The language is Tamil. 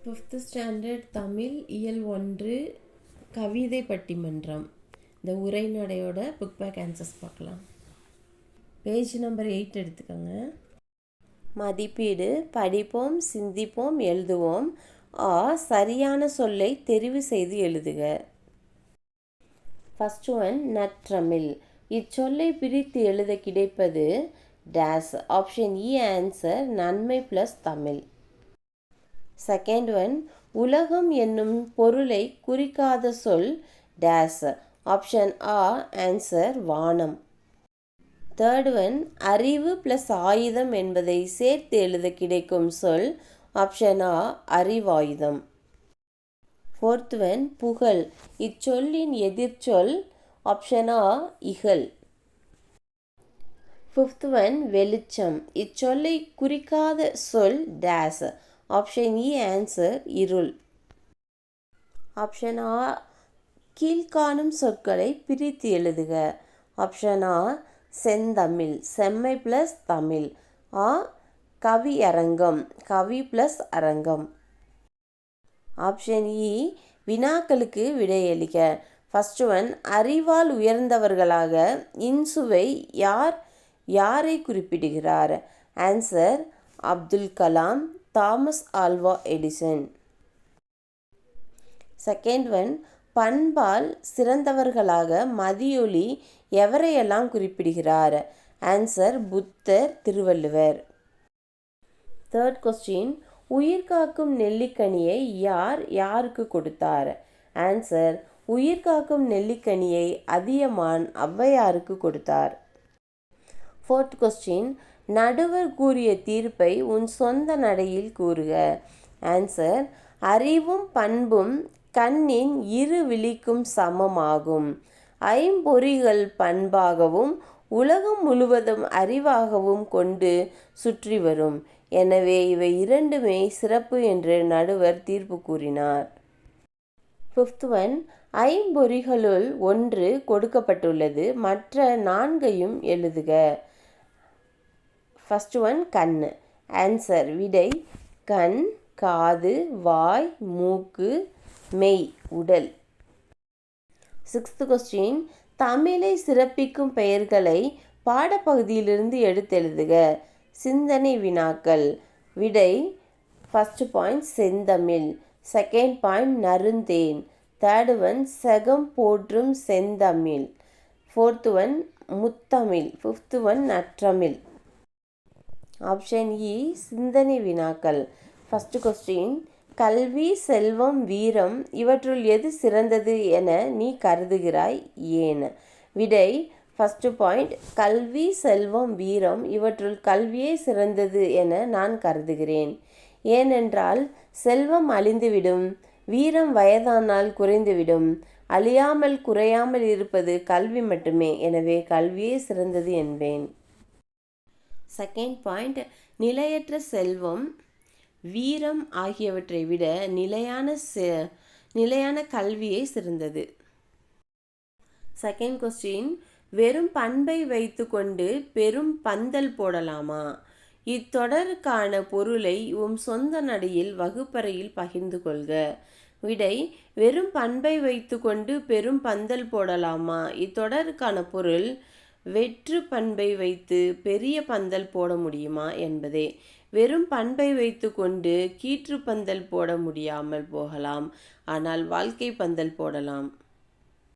ஃபிஃப்த் ஸ்டாண்டர்ட் தமிழ் இயல் 1 கவிதை பட்டிமன்றம். இந்த உரைநடையோட புக் பேக் ஆன்சர்ஸ் பார்க்கலாம். பேஜ் நம்பர் 8 எடுத்துக்கோங்க. மதிப்பீடு. படிப்போம், சிந்திப்போம், எழுதுவோம். சரியான சொல்லை தெரிவு செய்து எழுதுக. ஃபர்ஸ்ட் ஒன், நற்றமிழ். இச்சொல்லை பிரித்து எழுத கிடைப்பது டேஸ். ஆப்ஷன் இ ஆன்சர் நன்மை ப்ளஸ் தமிழ். செகண்ட் ஒன், உலகம் என்னும் பொருளை குறிக்காத சொல் டேஸ். ஆப்ஷன் ஆ ஆன்சர் வானம். தேர்ட் ஒன், அறிவு ப்ளஸ் ஆயுதம் என்பதை சேர்த்து எழுத கிடைக்கும் சொல் ஆப்ஷன் ஆ அறிவாயுதம். ஃபோர்த் ஒன், புகழ். இச்சொல்லின் எதிர்ச்சொல் ஆப்ஷன் ஆ இகழ். ஃபிஃப்த் ஒன், வெளிச்சம். இச்சொல்லை குறிக்காத சொல் டேஸ். ஆப்ஷன் இ ஆன்சர் இருள். ஆப்ஷன் ஆ, கீழ்காணும் சொற்களை பிரித்து எழுதுக. ஆப்ஷன் ஆ செந்தமிழ், செம்மை ப்ளஸ் தமிழ். ஆ கவியரங்கம், கவி ப்ளஸ் அரங்கம். ஆப்ஷன் இ வினாக்களுக்கு விடையளிக்க. ஃபர்ஸ்ட் ஒன், அறிவால் உயர்ந்தவர்களாக இன்சுவை யாரை குறிப்பிடுகிறார்? Answer Abdul Kalam, Thomas Alva Edison. Second one, பண்பால் சிறந்தவர்களாக மதியொலி எவரையெல்லாம் குறிப்பிடுகிறார்? Answer Buddha, Thiruvalluvar. Third question, உயிர்காக்கும் நெல்லிக்கனியை யாருக்கு கொடுத்தார்? ஆன்சர் உயிர்காக்கும் நெல்லிக்கனியை அதியமான் ஔவையாருக்கு கொடுத்தார். ஃபோர்த் கொஸ்டின், நடுவர் கூறிய தீர்ப்பை உன் சொந்த நடையில் கூறுக. ஆன்சர் அறிவும் பண்பும் கண்ணின் இரு விழிக்கும் சமமாகும். ஐம்பொறிகள் பண்பாகவும் உலகம் முழுவதும் அறிவாகவும் கொண்டு சுற்றி வரும். எனவே இவை இரண்டுமே சிறப்பு என்று நடுவர் தீர்ப்பு கூறினார். ஃபிஃப்த் ஒன், ஐம்பொறிகளுள் ஒன்று கொடுக்கப்பட்டுள்ளது, மற்ற நான்கையும் எழுதுக. ஃபர்ஸ்ட் ஒன், கண். ஆன்சர் விடை கண், காது, வாய், மூக்கு, மெய், உடல். சிக்ஸ்த் கொஸ்டின், தமிழை சிறப்பிக்கும் பெயர்களை பாடப்பகுதியிலிருந்து எடுத்தெழுதுக. சிந்தனை வினாக்கள். விடை ஃபர்ஸ்ட் பாயிண்ட் செந்தமிழ், செகண்ட் பாயிண்ட் நறுந்தேன், தேர்ட் ஒன் செகம் போற்றும் செந்தமிழ், ஃபோர்த் ஒன் முத்தமிழ், ஃபிஃப்த் ஒன் நற்றமிழ். ஆப்ஷன் இ சிந்தனை வினாக்கள். ஃபர்ஸ்ட் கொஸ்டின், கல்வி, செல்வம், வீரம் இவற்றுள் எது சிறந்தது என நீ கருதுகிறாய், ஏன்? விடை ஃபர்ஸ்ட் பாயிண்ட் கல்வி, செல்வம், வீரம் இவற்றுள் கல்வியே சிறந்தது என நான் கருதுகிறேன். ஏனென்றால் செல்வம் அழிந்துவிடும், வீரம் வயதானால் குறைந்துவிடும், அழியாமல் குறையாமல் இருப்பது கல்வி மட்டுமே. எனவே கல்வியே சிறந்தது என்பேன். செகண்ட் பாயிண்ட், நிலையற்ற செல்வம், வீரம் ஆகியவற்றை விட நிலையான கல்வியே சிறந்தது. செகண்ட் கொஸ்டின், வெறும் பண்பை வைத்து கொண்டு பெரும் பந்தல் போடலாமா? இத்தொடருக்கான பொருளை உம் சொந்த நடையில் வகுப்பறையில் பகிர்ந்து கொள்க. விடை வெறும் பண்பை வைத்து கொண்டு பெரும் பந்தல் போடலாமா இத்தொடருக்கான பொருள் வெற்று பண்பை வைத்து பெரிய பந்தல் போட முடியுமா என்பதே. வெறும் பண்பை வைத்து கொண்டு கீற்று பந்தல் போட முடியாமல் போகலாம், ஆனால் வாழ்க்கை பந்தல் போடலாம்.